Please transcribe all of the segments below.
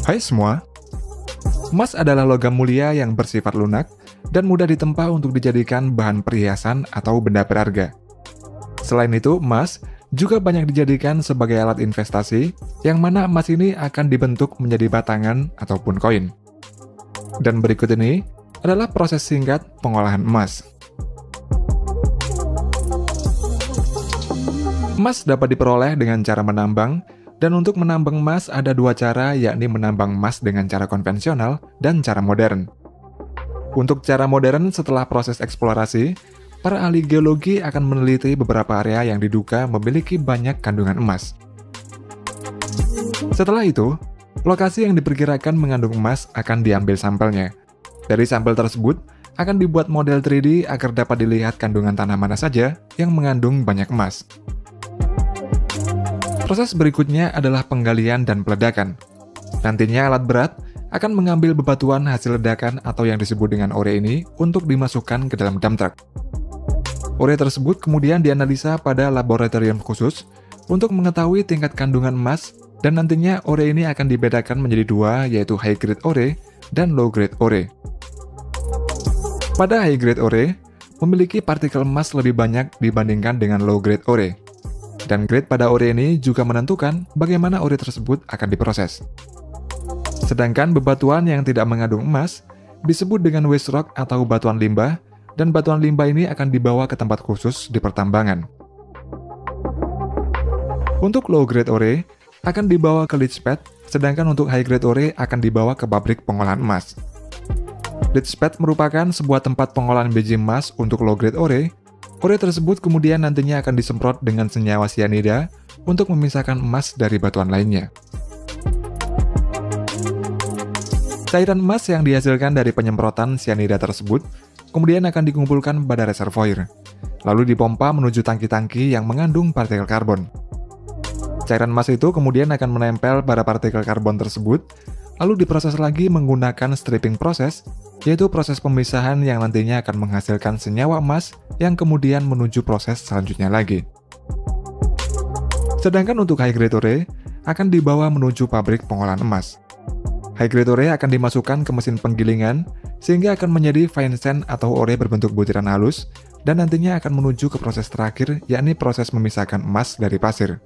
Hai semua, emas adalah logam mulia yang bersifat lunak dan mudah ditempa untuk dijadikan bahan perhiasan atau benda berharga. Selain itu, emas juga banyak dijadikan sebagai alat investasi, yang mana emas ini akan dibentuk menjadi batangan ataupun koin. Dan berikut ini adalah proses singkat pengolahan emas. Emas dapat diperoleh dengan cara menambang, dan untuk menambang emas ada dua cara, yakni menambang emas dengan cara konvensional dan cara modern. Untuk cara modern, setelah proses eksplorasi, para ahli geologi akan meneliti beberapa area yang diduga memiliki banyak kandungan emas. Setelah itu, lokasi yang diperkirakan mengandung emas akan diambil sampelnya. Dari sampel tersebut, akan dibuat model 3D agar dapat dilihat kandungan tanah mana saja yang mengandung banyak emas. Proses berikutnya adalah penggalian dan peledakan. Nantinya alat berat akan mengambil bebatuan hasil ledakan atau yang disebut dengan ore ini untuk dimasukkan ke dalam dump truck. Ore tersebut kemudian dianalisa pada laboratorium khusus untuk mengetahui tingkat kandungan emas, dan nantinya ore ini akan dibedakan menjadi dua, yaitu high grade ore dan low grade ore. Pada high grade ore, memiliki partikel emas lebih banyak dibandingkan dengan low grade ore. Dan grade pada ore ini juga menentukan bagaimana ore tersebut akan diproses. Sedangkan bebatuan yang tidak mengandung emas disebut dengan waste rock atau batuan limbah, dan batuan limbah ini akan dibawa ke tempat khusus di pertambangan. Untuk low grade ore akan dibawa ke leach pad, sedangkan untuk high grade ore akan dibawa ke pabrik pengolahan emas. Leach pad merupakan sebuah tempat pengolahan biji emas untuk low grade ore. Ore tersebut kemudian nantinya akan disemprot dengan senyawa sianida untuk memisahkan emas dari batuan lainnya. Cairan emas yang dihasilkan dari penyemprotan sianida tersebut kemudian akan dikumpulkan pada reservoir, lalu dipompa menuju tangki-tangki yang mengandung partikel karbon. Cairan emas itu kemudian akan menempel pada partikel karbon tersebut, lalu diproses lagi menggunakan stripping proses, yaitu proses pemisahan yang nantinya akan menghasilkan senyawa emas yang kemudian menuju proses selanjutnya lagi. Sedangkan untuk high grade ore akan dibawa menuju pabrik pengolahan emas. High grade ore akan dimasukkan ke mesin penggilingan sehingga akan menjadi fine sand atau ore berbentuk butiran halus, dan nantinya akan menuju ke proses terakhir, yakni proses memisahkan emas dari pasir.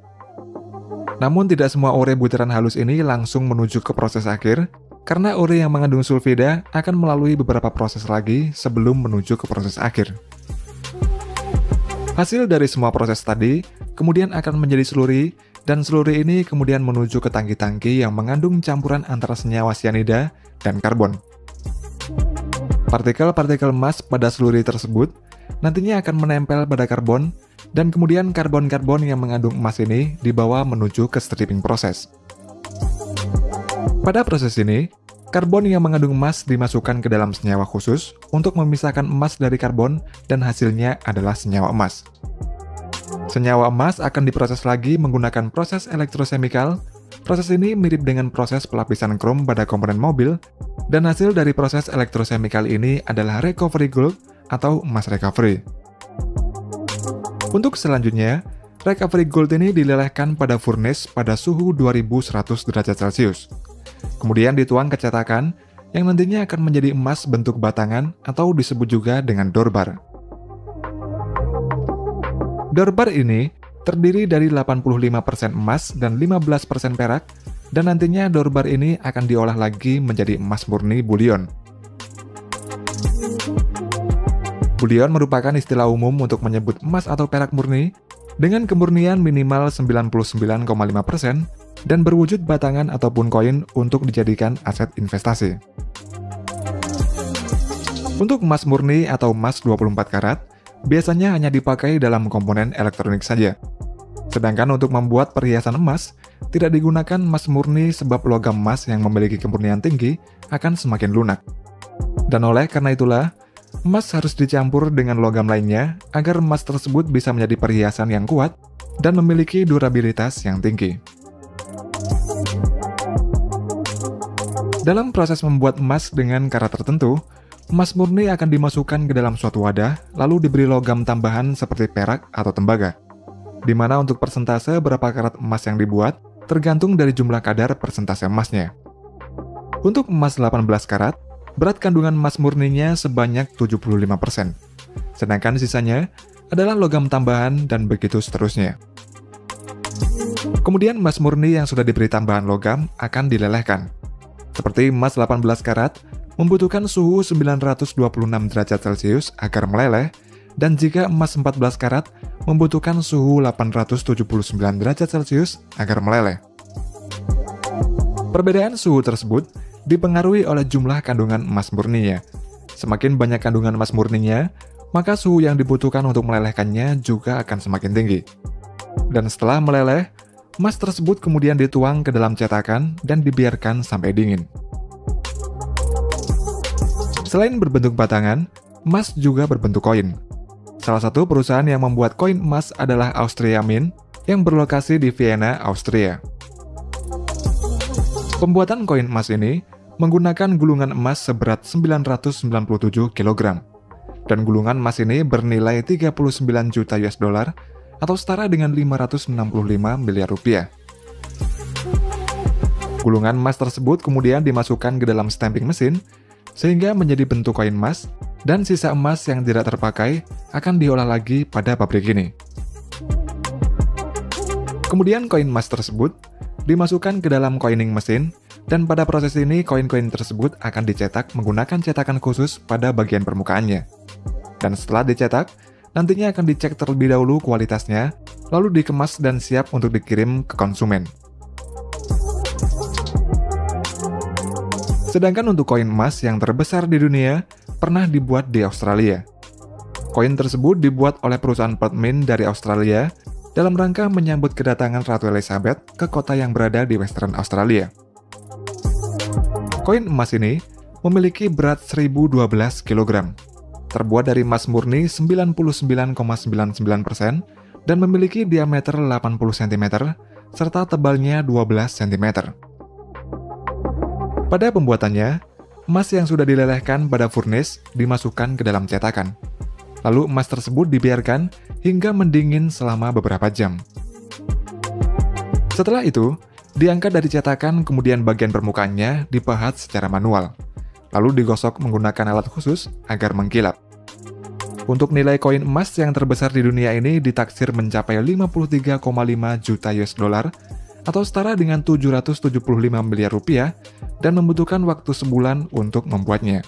Namun tidak semua ore butiran halus ini langsung menuju ke proses akhir, karena ore yang mengandung sulfida akan melalui beberapa proses lagi sebelum menuju ke proses akhir. Hasil dari semua proses tadi kemudian akan menjadi slurry, dan slurry ini kemudian menuju ke tangki-tangki yang mengandung campuran antara senyawa sianida dan karbon. Partikel-partikel emas pada slurry tersebut nantinya akan menempel pada karbon, dan kemudian karbon-karbon yang mengandung emas ini dibawa menuju ke stripping proses. Pada proses ini, karbon yang mengandung emas dimasukkan ke dalam senyawa khusus untuk memisahkan emas dari karbon, dan hasilnya adalah senyawa emas. Senyawa emas akan diproses lagi menggunakan proses elektrosemikal. Proses ini mirip dengan proses pelapisan krom pada komponen mobil, dan hasil dari proses elektrosemikal ini adalah recovery gold atau emas recovery. Untuk selanjutnya, recovery gold ini dilelehkan pada furnace pada suhu 2100 derajat Celcius. Kemudian dituang ke cetakan yang nantinya akan menjadi emas bentuk batangan atau disebut juga dengan dorbar. Dorbar ini terdiri dari 85% emas dan 15% perak, dan nantinya dorbar ini akan diolah lagi menjadi emas murni bullion. Bullion merupakan istilah umum untuk menyebut emas atau perak murni dengan kemurnian minimal 99,5% dan berwujud batangan ataupun koin untuk dijadikan aset investasi. Untuk emas murni atau emas 24 karat, biasanya hanya dipakai dalam komponen elektronik saja. Sedangkan untuk membuat perhiasan emas, tidak digunakan emas murni sebab logam emas yang memiliki kemurnian tinggi akan semakin lunak. Dan oleh karena itulah, emas harus dicampur dengan logam lainnya agar emas tersebut bisa menjadi perhiasan yang kuat dan memiliki durabilitas yang tinggi. Dalam proses membuat emas dengan karat tertentu, emas murni akan dimasukkan ke dalam suatu wadah, lalu diberi logam tambahan seperti perak atau tembaga, di mana untuk persentase berapa karat emas yang dibuat tergantung dari jumlah kadar persentase emasnya. Untuk emas 18 karat, berat kandungan emas murninya sebanyak 75%, sedangkan sisanya adalah logam tambahan dan begitu seterusnya. Kemudian emas murni yang sudah diberi tambahan logam akan dilelehkan. Seperti emas 18 karat, membutuhkan suhu 926 derajat Celcius agar meleleh, dan jika emas 14 karat, membutuhkan suhu 879 derajat Celcius agar meleleh. Perbedaan suhu tersebut dipengaruhi oleh jumlah kandungan emas murninya. Semakin banyak kandungan emas murninya, maka suhu yang dibutuhkan untuk melelehkannya juga akan semakin tinggi. Dan setelah meleleh, emas tersebut kemudian dituang ke dalam cetakan dan dibiarkan sampai dingin. Selain berbentuk batangan, emas juga berbentuk koin. Salah satu perusahaan yang membuat koin emas adalah Austria Mint yang berlokasi di Vienna, Austria. Pembuatan koin emas ini menggunakan gulungan emas seberat 997 kg. Dan gulungan emas ini bernilai 39 juta US dollar atau setara dengan 565 miliar rupiah. Gulungan emas tersebut kemudian dimasukkan ke dalam stamping mesin sehingga menjadi bentuk koin emas, dan sisa emas yang tidak terpakai akan diolah lagi pada pabrik ini. Kemudian koin emas tersebut dimasukkan ke dalam coining mesin, dan pada proses ini koin-koin tersebut akan dicetak menggunakan cetakan khusus pada bagian permukaannya. Dan setelah dicetak, nantinya akan dicek terlebih dahulu kualitasnya, lalu dikemas dan siap untuk dikirim ke konsumen. Sedangkan untuk koin emas yang terbesar di dunia pernah dibuat di Australia. Koin tersebut dibuat oleh perusahaan Perth Mint dari Australia dalam rangka menyambut kedatangan Ratu Elizabeth ke kota yang berada di Western Australia. Koin emas ini memiliki berat 1012 kg, terbuat dari emas murni 99,99% dan memiliki diameter 80 cm serta tebalnya 12 cm. Pada pembuatannya, emas yang sudah dilelehkan pada furnace dimasukkan ke dalam cetakan. Lalu emas tersebut dibiarkan hingga mendingin selama beberapa jam. Setelah itu, diangkat dari cetakan, kemudian bagian permukaannya dipahat secara manual, lalu digosok menggunakan alat khusus agar mengkilap. Untuk nilai koin emas yang terbesar di dunia ini ditaksir mencapai 53,5 juta US dollar atau setara dengan 775 miliar rupiah dan membutuhkan waktu sebulan untuk membuatnya.